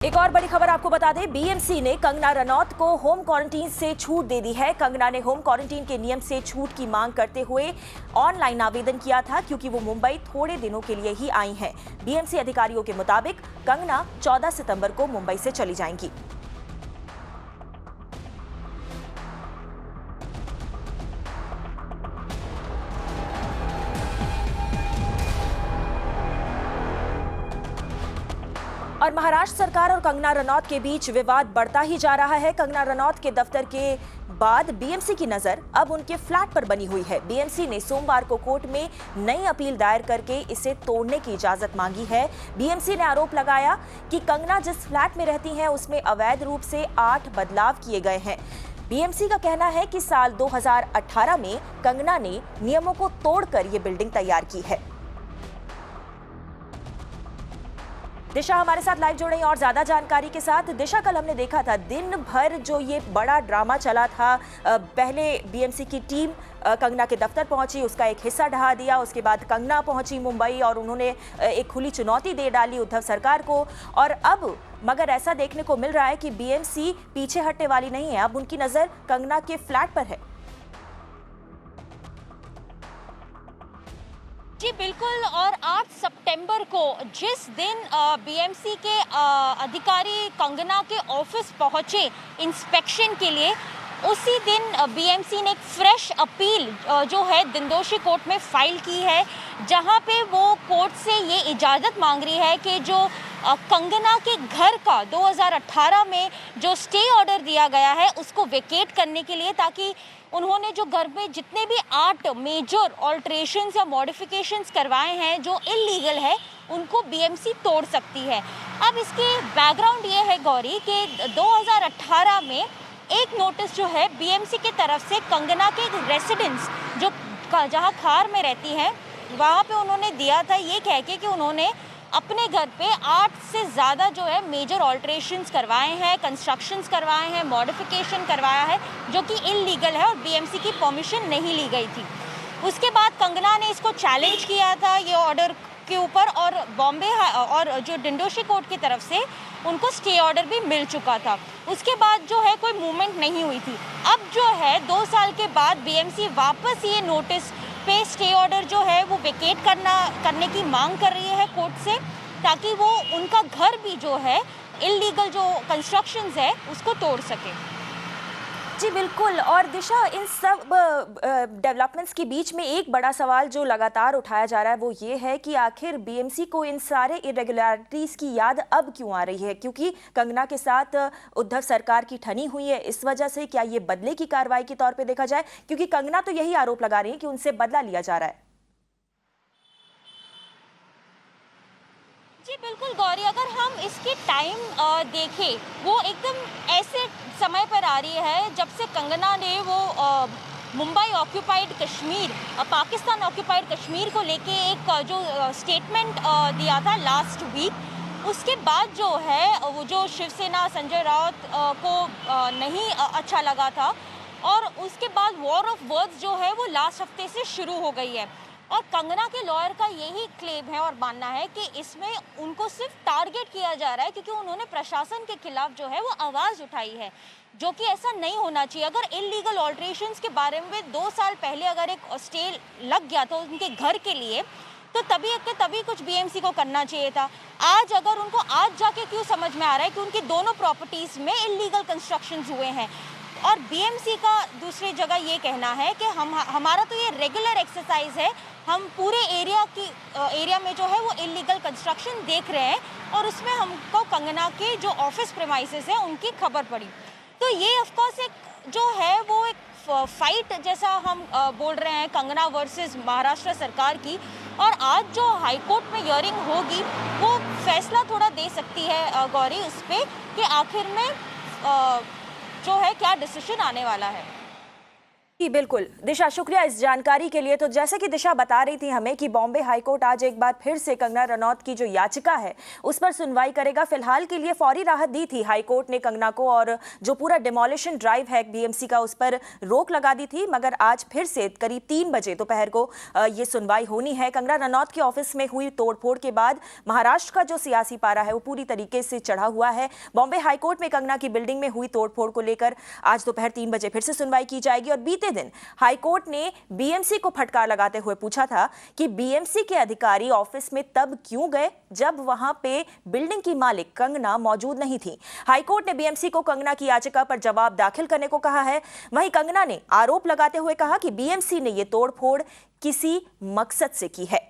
एक और बड़ी खबर आपको बता दें, बीएमसी ने कंगना रनौत को होम क्वारंटीन से छूट दे दी है। कंगना ने होम क्वारंटीन के नियम से छूट की मांग करते हुए ऑनलाइन आवेदन किया था, क्योंकि वो मुंबई थोड़े दिनों के लिए ही आई हैं। बीएमसी अधिकारियों के मुताबिक कंगना 14 सितंबर को मुंबई से चली जाएंगी। और महाराष्ट्र सरकार और कंगना रनौत के बीच विवाद बढ़ता ही जा रहा है। कंगना रनौत के दफ्तर के बाद बीएमसी की नजर अब उनके फ्लैट पर बनी हुई है। बीएमसी ने सोमवार को कोर्ट में नई अपील दायर करके इसे तोड़ने की इजाजत मांगी है। बीएमसी ने आरोप लगाया कि कंगना जिस फ्लैट में रहती हैं उसमें अवैध रूप से 8 बदलाव किए गए हैं। बीएमसी का कहना है कि साल 2018 में कंगना ने नियमों को तोड़कर ये बिल्डिंग तैयार की है। दिशा हमारे साथ लाइव जुड़ रही और ज्यादा जानकारी के साथ। दिशा, कल हमने देखा था दिन भर जो ये बड़ा ड्रामा चला था, पहले बीएमसी की टीम कंगना के दफ्तर पहुंची, उसका एक हिस्सा ढहा दिया, उसके बाद कंगना पहुंची मुंबई और उन्होंने एक खुली चुनौती दे डाली उद्धव सरकार को। और अब मगर ऐसा देखने को मिल रहा है कि बीएमसी पीछे हटने वाली नहीं है, अब उनकी नजर कंगना के फ्लैट पर है। जी बिल्कुल, और 8 सितंबर को जिस दिन बीएमसी के अधिकारी कंगना के ऑफिस पहुंचे इंस्पेक्शन के लिए, उसी दिन बीएमसी ने एक फ्रेश अपील जो है दिंदोशी कोर्ट में फाइल की है, जहां पे वो कोर्ट से ये इजाज़त मांग रही है कि जो कंगना के घर का 2018 में जो स्टे ऑर्डर दिया गया है उसको वेकेट करने के लिए, ताकि उन्होंने जो घर में जितने भी 8 मेजर ऑल्ट्रेशंस या मॉडिफिकेशंस करवाए हैं जो इलीगल है, उनको बीएमसी तोड़ सकती है। अब इसके बैकग्राउंड ये है गौरी कि 2018 में एक नोटिस जो है बीएमसी की तरफ से कंगना के रेसिडेंस जो जहां खार में रहती हैं वहां पे उन्होंने दिया था, ये कह के कि उन्होंने अपने घर पे 8 से ज़्यादा जो है मेजर ऑल्ट्रेशंस करवाए हैं, कंस्ट्रक्शंस करवाए हैं, मॉडिफिकेशन करवाया है जो कि इलीगल है और बीएमसी की परमिशन नहीं ली गई थी। उसके बाद कंगना ने इसको चैलेंज किया था ये ऑर्डर के ऊपर, और बॉम्बे और जो दिंडोशी कोर्ट की तरफ से उनको स्टे ऑर्डर भी मिल चुका था। उसके बाद जो है कोई मूवमेंट नहीं हुई थी। अब जो है 2 साल के बाद बीएमसी वापस ये नोटिस पे स्टे ऑर्डर जो है वो वेकेट करने की मांग कर रही है कोर्ट से, ताकि वो उनका घर भी जो है इलीगल जो कंस्ट्रक्शंस है उसको तोड़ सके। जी बिल्कुल। और दिशा, इन सब डेवलपमेंट्स के बीच में एक बड़ा सवाल जो लगातार उठाया जा रहा है वो ये है कि आखिर बीएमसी को इन सारे इरेगुलरिटीज़ की याद अब क्यों आ रही है? क्योंकि कंगना के साथ उद्धव सरकार की ठनी हुई है, इस वजह से क्या ये बदले की कार्रवाई के तौर पे देखा जाए? क्योंकि कंगना तो यही आरोप लगा रही है कि उनसे बदला लिया जा रहा है। जी बिल्कुल गौरी, अगर हम इसकी टाइम देखें, वो एकदम ऐसे समय पर आ रही है जब से कंगना ने वो मुंबई ऑक्यूपाइड कश्मीर, पाकिस्तान ऑक्यूपाइड कश्मीर को लेके एक जो स्टेटमेंट दिया था लास्ट वीक। उसके बाद जो है वो जो शिवसेना संजय राउत को नहीं अच्छा लगा था, और उसके बाद वॉर ऑफ वर्ड्स जो है वो लास्ट हफ्ते से शुरू हो गई है। और कंगना के लॉयर का यही क्लेम है और मानना है कि इसमें उनको सिर्फ टारगेट किया जा रहा है क्योंकि उन्होंने प्रशासन के खिलाफ जो है वो आवाज़ उठाई है, जो कि ऐसा नहीं होना चाहिए। अगर इलीगल ऑल्ट्रेशंस के बारे में 2 साल पहले अगर एक स्टे लग गया था उनके घर के लिए, तो तभी कुछ बीएमसी को करना चाहिए था। आज अगर उनको आज जाके क्यों समझ में आ रहा है कि उनकी दोनों प्रॉपर्टीज़ में इलीगल कंस्ट्रक्शंस हुए हैं? और बीएमसी का दूसरी जगह ये कहना है कि हमारा तो ये रेगुलर एक्सरसाइज है, हम पूरे एरिया में जो है वो इलीगल कंस्ट्रक्शन देख रहे हैं, और उसमें हमको कंगना के जो ऑफिस प्रेमाइसेस है उनकी खबर पड़ी। तो ये ऑफ कोर्स एक जो है वो एक फाइट जैसा हम बोल रहे हैं कंगना वर्सेस महाराष्ट्र सरकार की, और आज जो हाईकोर्ट में हियरिंग होगी वो फैसला थोड़ा दे सकती है गौरी उस पर कि आखिर में जो है क्या डिसीजन आने वाला है। जी बिल्कुल दिशा, शुक्रिया इस जानकारी के लिए। तो जैसे कि दिशा बता रही थी हमें कि बॉम्बे हाईकोर्ट आज एक बार फिर से कंगना रनौत की जो याचिका है उस पर सुनवाई करेगा। फिलहाल के लिए फौरी राहत दी थी हाईकोर्ट ने कंगना को, और जो पूरा डिमोलिशन ड्राइव है बीएमसी का उस पर रोक लगा दी थी, मगर आज फिर से करीब 3 बजे दोपहर को ये सुनवाई होनी है। कंगना रनौत के ऑफिस में हुई तोड़फोड़ के बाद महाराष्ट्र का जो सियासी पारा है वो पूरी तरीके से चढ़ा हुआ है। बॉम्बे हाईकोर्ट में कंगना की बिल्डिंग में हुई तोड़फोड़ को लेकर आज दोपहर 3 बजे फिर से सुनवाई की जाएगी। और बीते दिन हाईकोर्ट ने बीएमसी को फटकार लगाते हुए पूछा था कि बीएमसी के अधिकारी ऑफिस में तब क्यों गए जब वहां पे बिल्डिंग की मालिक कंगना मौजूद नहीं थी। हाईकोर्ट ने बीएमसी को कंगना की याचिका पर जवाब दाखिल करने को कहा है। वहीं कंगना ने आरोप लगाते हुए कहा कि बीएमसी ने यह तोड़फोड़ किसी मकसद से की है।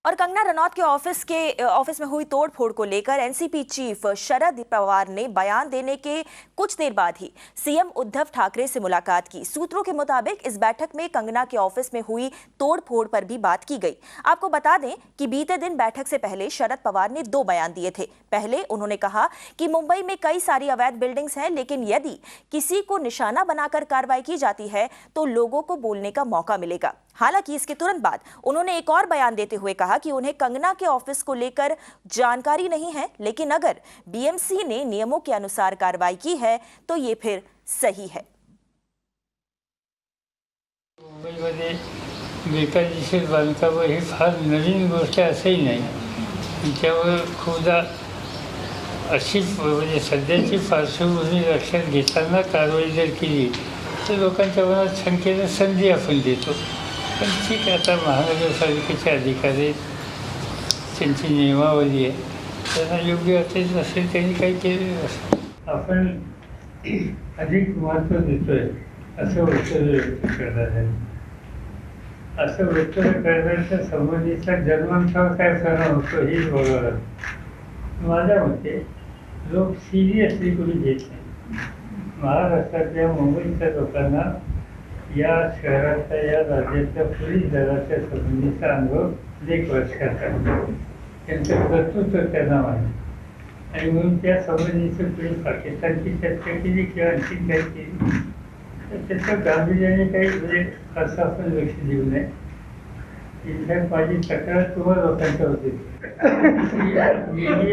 और कंगना रनौत के ऑफिस में हुई तोड़फोड़ को लेकर एनसीपी चीफ शरद पवार ने बयान देने के कुछ देर बाद ही सीएम उद्धव ठाकरे से मुलाकात की। सूत्रों के मुताबिक इस बैठक में कंगना के ऑफिस में हुई तोड़फोड़ पर भी बात की गई। आपको बता दें कि बीते दिन बैठक से पहले शरद पवार ने 2 बयान दिए थे। पहले उन्होंने कहा कि मुंबई में कई सारी अवैध बिल्डिंग्स हैं, लेकिन यदि किसी को निशाना बनाकर कार्रवाई की जाती है तो लोगों को बोलने का मौका मिलेगा। हालांकि इसके तुरंत बाद उन्होंने एक और बयान देते हुए कहा कि उन्हें कंगना के ऑफिस को लेकर जानकारी नहीं है, लेकिन अगर बीएमसी ने नियमों के अनुसार कार्रवाई की है तो ये फिर सही है। मुंबईमध्ये बेकायदेशीर बांधकाम ही फार नवीन गोष्ट असंही नाही, त्यामुळे खूपदा अशी म्हणजे सध्याची पार्श्वभूमी लक्षात घेताना कारवाई जर केली तर लोकांच्या मनात शंकेला संधी आपण देतो। पण ठीक आहे, आता महानगरपालिकेचे अधिकारी त्यांची नियमावली आहे, त्यांना योग्य असेल नसेल त्यांनी काही केलेलं असेल। आपण अधिक महत्त्व देतो आहे असं वक्तव्य व्यक्त करणार आहे। असं वक्तव्य करण्याच्या संबंधीचा जन्मांतावर काय परिणाम होतो हेच बरोबर आहे। माझ्या मते लोक सिरियसली कोणी घेत नाही। महाराष्ट्रातल्या मुंबईच्या लोकांना या शहराच्या या राज्याच्या पोलीस दलाच्या संबंधीचा अनुभव अनेक वर्षाचा आहे। त्यांचं कर्तृत्व त्यांना माहिती आणि म्हणून त्या संबंधीचं कोणी पाकिस्तानची चर्चा केली किंवा आणखी काही केली तर त्याचं गांभीर्याने काही म्हणजे असं आपण लक्ष देऊ नये। इथल्या माझी तक्रार तुम्हा लोकांच्या होती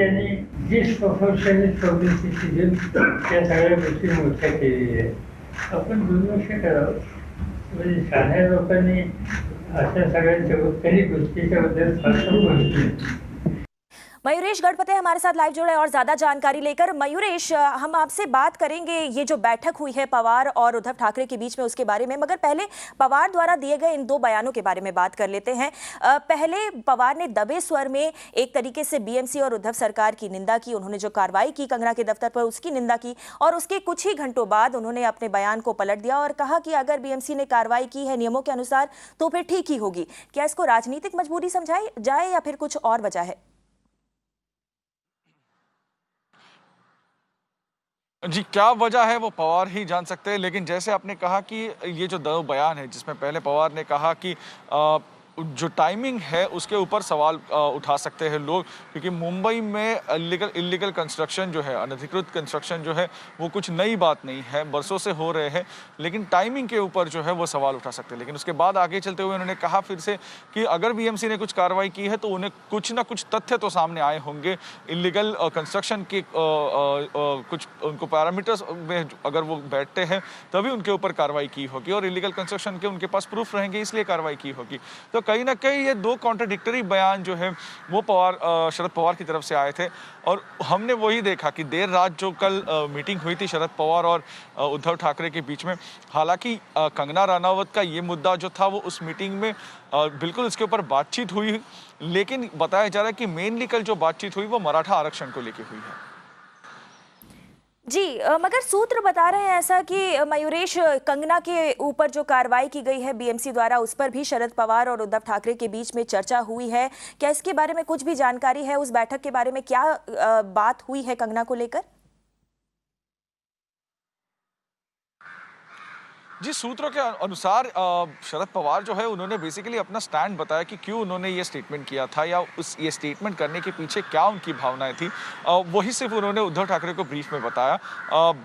आणि डिस्प्रपोर्शनेट पब्लिसिटी देऊन त्या सगळ्या गोष्टी मोठ्या केलेल्या आहेत। आपण दुर्लक्ष करावं, म्हणजे साध्या लोकांनी अशा सगळ्या चमत्कारी गोष्टीच्या बद्दल फारसं बोलतो। मयूरेश गढ़पते हमारे साथ लाइव जुड़े और ज्यादा जानकारी लेकर। मयूरेश, हम आपसे बात करेंगे ये जो बैठक हुई है पवार और उद्धव ठाकरे के बीच में उसके बारे में, मगर पहले पवार द्वारा दिए गए इन 2 बयानों के बारे में बात कर लेते हैं। पहले पवार ने दबे स्वर में एक तरीके से बीएमसी और उद्धव सरकार की निंदा की। उन्होंने जो कार्रवाई की कंगना के दफ्तर पर उसकी निंदा की, और उसके कुछ ही घंटों बाद उन्होंने अपने बयान को पलट दिया और कहा कि अगर बीएमसी ने कार्रवाई की है नियमों के अनुसार तो फिर ठीक ही होगी। क्या इसको राजनीतिक मजबूरी समझाई जाए या फिर कुछ और वजह है? जी, क्या वजह है वो पवार ही जान सकते हैं, लेकिन जैसे आपने कहा कि ये जो 2 बयान है जिसमें पहले पवार ने कहा कि जो टाइमिंग है उसके ऊपर सवाल उठा सकते हैं लोग, क्योंकि मुंबई में इलीगल कंस्ट्रक्शन जो है, अनधिकृत कंस्ट्रक्शन जो है वो कुछ नई बात नहीं है, बरसों से हो रहे हैं, लेकिन टाइमिंग के ऊपर जो है वो सवाल उठा सकते हैं। लेकिन उसके बाद आगे चलते हुए उन्होंने कहा फिर से कि अगर बीएमसी ने कुछ कार्रवाई की है तो उन्हें कुछ ना कुछ तथ्य तो सामने आए होंगे। इलीगल कंस्ट्रक्शन के कुछ उनको पैरामीटर्स में अगर वो बैठते हैं तभी उनके ऊपर कार्रवाई की होगी, और इलीगल कंस्ट्रक्शन के उनके पास प्रूफ रहेंगे इसलिए कार्रवाई की होगी। तो कहीं ना कहीं ये 2 कॉन्ट्राडिक्टरी बयान जो है वो शरद पवार की तरफ से आए थे, और हमने वही देखा कि देर रात जो कल मीटिंग हुई थी शरद पवार और उद्धव ठाकरे के बीच में, हालांकि कंगना रनावत का ये मुद्दा जो था वो उस मीटिंग में बिल्कुल इसके ऊपर बातचीत हुई, लेकिन बताया जा रहा है कि मेनली कल जो बातचीत हुई वो मराठा आरक्षण को लेकर हुई है। जी, मगर सूत्र बता रहे हैं ऐसा कि मयूरेश, कंगना के ऊपर जो कार्रवाई की गई है बीएमसी द्वारा उस पर भी शरद पवार और उद्धव ठाकरे के बीच में चर्चा हुई है। क्या इसके बारे में कुछ भी जानकारी है? उस बैठक के बारे में क्या बात हुई है कंगना को लेकर? जी, सूत्रों के अनुसार शरद पवार जो है उन्होंने बेसिकली अपना स्टैंड बताया कि क्यों उन्होंने ये स्टेटमेंट किया था या ये स्टेटमेंट करने के पीछे क्या उनकी भावनाएं थी। वही सिर्फ उन्होंने उद्धव ठाकरे को ब्रीफ में बताया।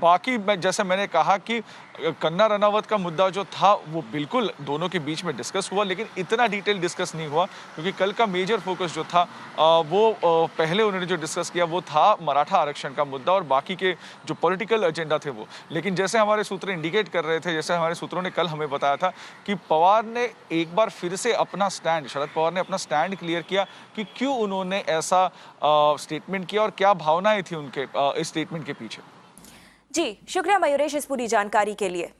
बाकी जैसे मैंने कहा कि कंगना रनावत का मुद्दा जो था वो बिल्कुल दोनों के बीच में डिस्कस हुआ, लेकिन इतना डिटेल डिस्कस नहीं हुआ क्योंकि कल का मेजर फोकस जो था वो पहले उन्होंने जो डिस्कस किया वो था मराठा आरक्षण का मुद्दा और बाकी के जो पॉलिटिकल एजेंडा थे वो। लेकिन जैसे हमारे सूत्र इंडिकेट कर रहे थे, जैसे हमारे सूत्रों ने कल हमें बताया था कि पवार ने एक बार फिर से अपना स्टैंड, शरद पवार ने अपना स्टैंड क्लियर किया कि क्यों उन्होंने ऐसा स्टेटमेंट किया और क्या भावनाएं थी उनके इस स्टेटमेंट के पीछे। जी शुक्रिया मयूरेश इस पूरी जानकारी के लिए।